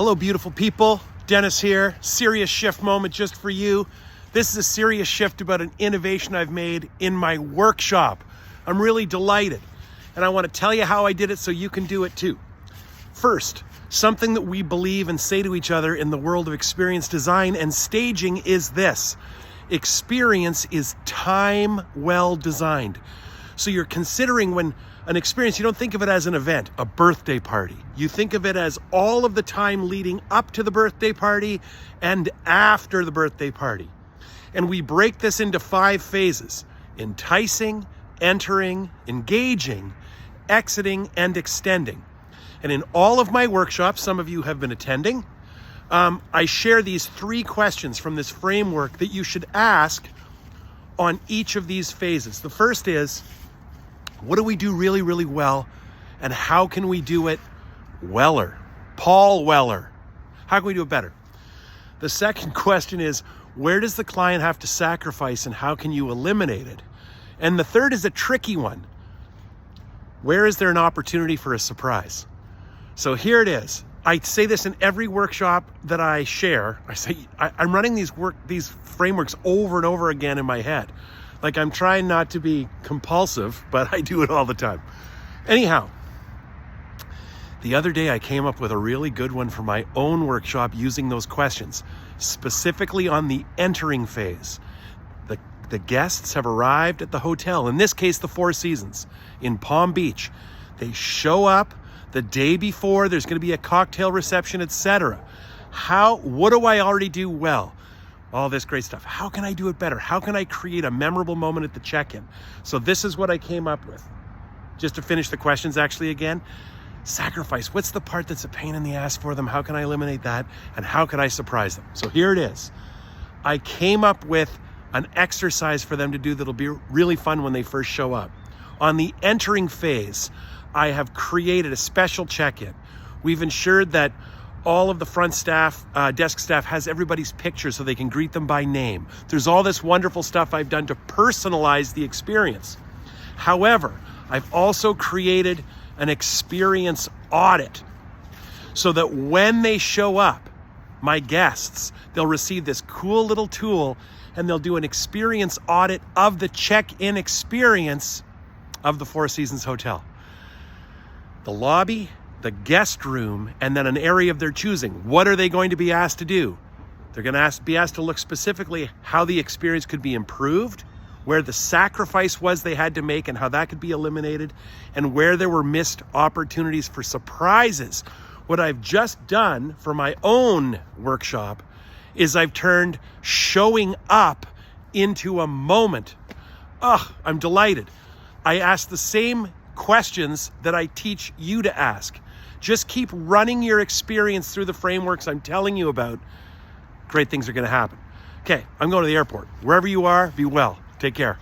Hello, beautiful people. Dennis here. Serious shift moment just for you. This is a serious shift about an innovation I've made in my workshop. I'm really delighted, and I want to tell you how I did it so you can do it too. First, something that we believe and say to each other in the world of experience design and staging is this: experience is time well designed. So you're considering when an experience, you don't think of it as an event, a birthday party. You think of it as all of the time leading up to the birthday party and after the birthday party. And we break this into 5 phases: enticing, entering, engaging, exiting, and extending. And in all of my workshops, some of you have been attending, I share these 3 questions from this framework that you should ask on each of these phases. The first is, what do we do really, really well, and how can we do it weller? Paul Weller. How can we do it better? The second question is, where does the client have to sacrifice, and how can you eliminate it? And the third is a tricky one. Where is there an opportunity for a surprise? So here it is. I say this in every workshop that I share. I'm running these frameworks over and over again in my head. Like, I'm trying not to be compulsive, but I do it all the time. Anyhow, the other day I came up with a really good one for my own workshop using those questions, specifically on the entering phase. The guests have arrived at the hotel, in this case, the Four Seasons in Palm Beach. They show up the day before, there's going to be a cocktail reception, etc. What do I already do well? All this great stuff. How can I do it better? How can I create a memorable moment at the check-in? So this is what I came up with. Just to finish the questions actually again. Sacrifice. What's the part that's a pain in the ass for them? How can I eliminate that? And how can I surprise them? So here it is. I came up with an exercise for them to do that'll be really fun when they first show up. On the entering phase, I have created a special check-in. We've ensured that all of the front staff, desk staff, has everybody's picture so they can greet them by name. There's all this wonderful stuff I've done to personalize the experience. However, I've also created an experience audit so that when they show up, my guests, they'll receive this cool little tool and they'll do an experience audit of the check-in experience of the Four Seasons Hotel. The lobby, the guest room, and then an area of their choosing. What are they going to be asked to do? They're going to be asked to look specifically how the experience could be improved, where the sacrifice was they had to make and how that could be eliminated, and where there were missed opportunities for surprises. What I've just done for my own workshop is I've turned showing up into a moment. I'm delighted. I asked the same questions that I teach you to ask. Just keep running your experience through the frameworks I'm telling you about. Great things are going to happen. Okay, I'm going to the airport. Wherever you are, be well. Take care.